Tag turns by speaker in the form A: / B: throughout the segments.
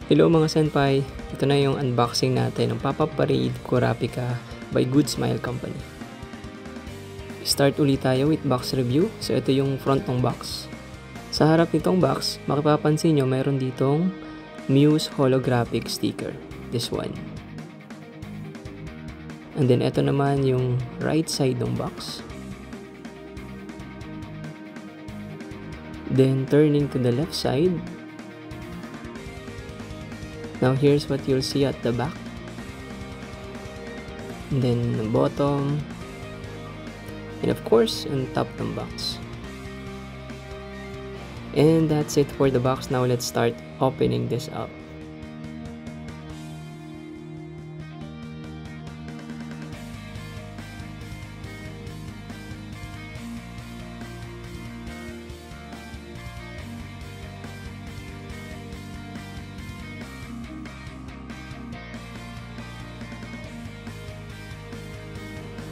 A: Hello mga senpai! Ito na yung unboxing natin ng Pop-Up Parade Kurapika by Good Smile Company. Start ulit tayo with box review. So ito yung front ng box. Sa harap nitong box, makipapansin nyo mayroon ditong Muse holographic sticker. This one. And then ito naman yung right side ng box. Then turning to the left side. Now here's what you'll see at the back. And then the bottom. And of course, on top ng box. And that's it for the box. Now let's start opening this up.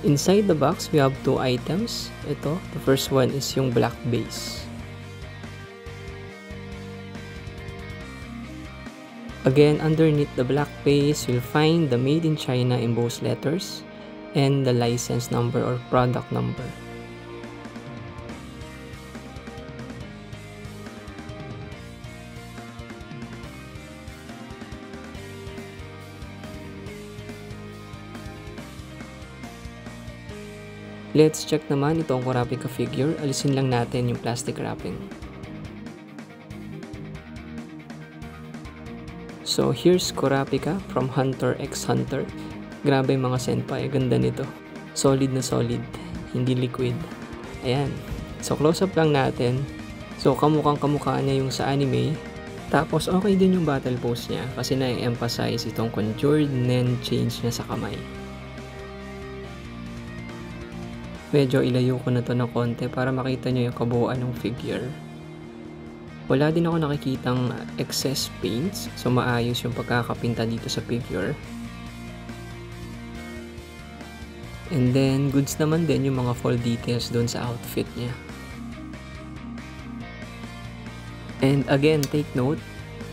A: Inside the box, we have two items. Ito, the first one is yung black base. Again, underneath the black base, you'll find the Made in China embossed letters and the license number or product number. Let's check naman itong Kurapika figure. Alisin lang natin yung plastic wrapping. So here's Kurapika from Hunter x Hunter. Grabe mga senpai, ganda nito. Solid na solid, hindi liquid. Ayan. So close up lang natin. So kamukhang kamukha niya yung sa anime. Tapos okay din yung battle pose niya kasi na-emphasize itong conjured nen change niya sa kamay. Medyo ilayo ko na to ng konti para makita nyo yung kabuuan ng figure. Wala din ako nakikitang excess paints, so maayos yung pagkakapinta dito sa figure. And then, goods naman din yung mga full details doon sa outfit niya. And again, take note,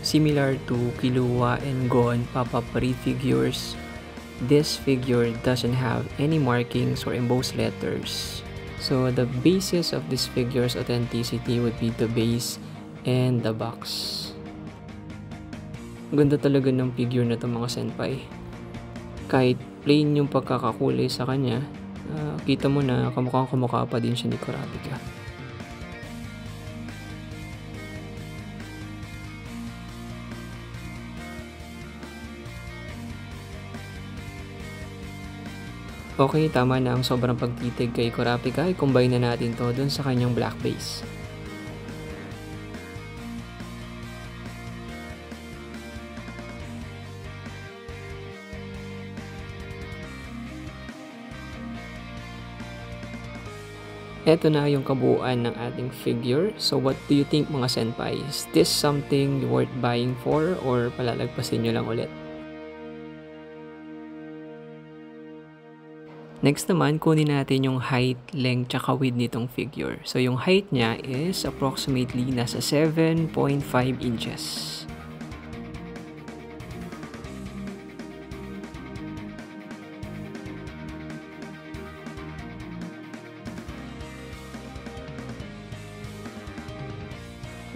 A: similar to Killua and Gon Pop-Up Parade figures, this figure doesn't have any markings or embossed letters. So the basis of this figure's authenticity would be the base and the box. Ganda talaga ng figure na to mga senpai. Kahit plain yung pagkakakulay sa kanya, kita mo na kamukhang kamukha pa din siya ni Kurapika. Okay, tama na ang sobrang pagtitig kay Kurapika. I-combine na natin to dun sa kanyang black base. Ito na yung kabuuan ng ating figure. So what do you think mga senpai? Is this something worth buying for or palalagpasin nyo lang ulit? Next naman, kunin natin yung height, length, tsaka width nitong figure. So, yung height niya is approximately nasa 7.5 inches.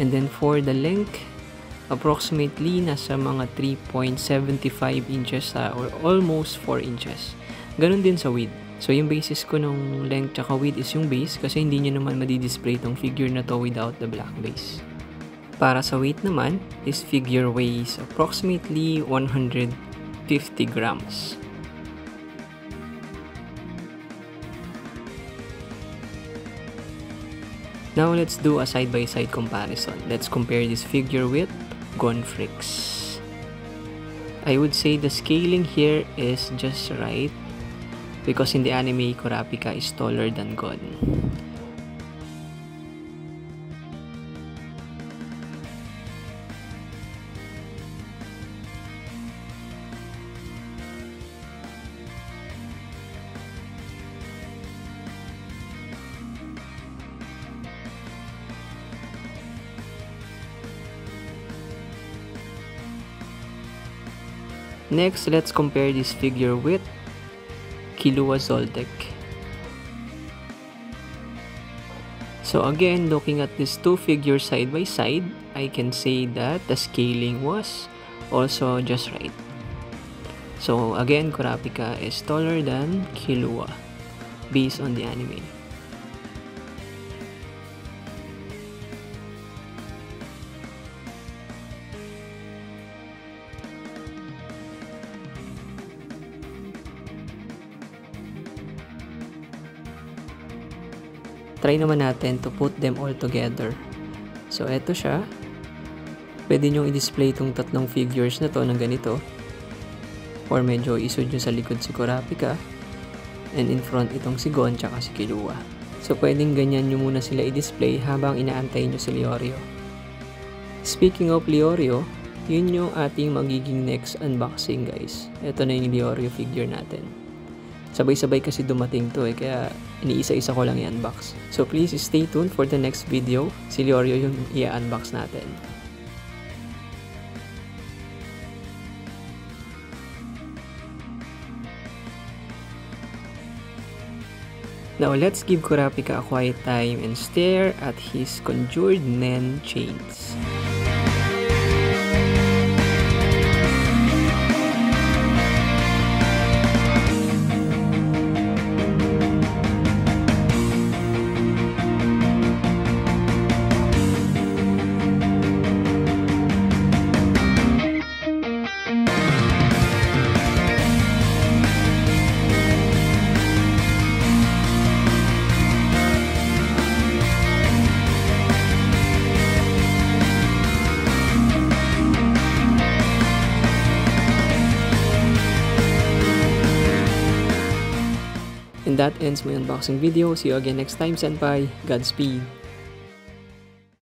A: And then for the length, approximately nasa mga 3.75 inches or almost 4 inches. Ganon din sa width. So yung basis ko nung length tsaka width is yung base kasi hindi nyo naman madi-display tong figure na to without the black base. Para sa weight naman, this figure weighs approximately 150 grams. Now let's do a side-by-side comparison. Let's compare this figure with Gon Freaks. I would say the scaling here is just right. Because in the anime, Kurapika is taller than Gon. Next, let's compare this figure with Killua Zoltek. So again, looking at these two figures side by side, I can say that the scaling was also just right. So again, Kurapika is taller than Killua based on the anime. Try naman natin to put them all together. So, eto siya. Pwede nyo i-display itong tatlong figures na to ng ganito. Or medyo isod nyo sa likod si Kurapika. And in front itong si Gon tsaka si Killua. So, pwedeng ganyan nyo muna sila i-display habang inaantay nyo si Leorio. Speaking of Leorio, yun yung ating magiging next unboxing, guys. Ito na yung Leorio figure natin. Sabay-sabay kasi dumating to kaya iniisa-isa ko lang i-unbox. So please stay tuned for the next video. Si Leorio yung i-unbox natin. Now let's give Kurapika a quiet time and stare at his conjured Nen chains. And that ends my unboxing video. See you again next time, Senpai. Godspeed.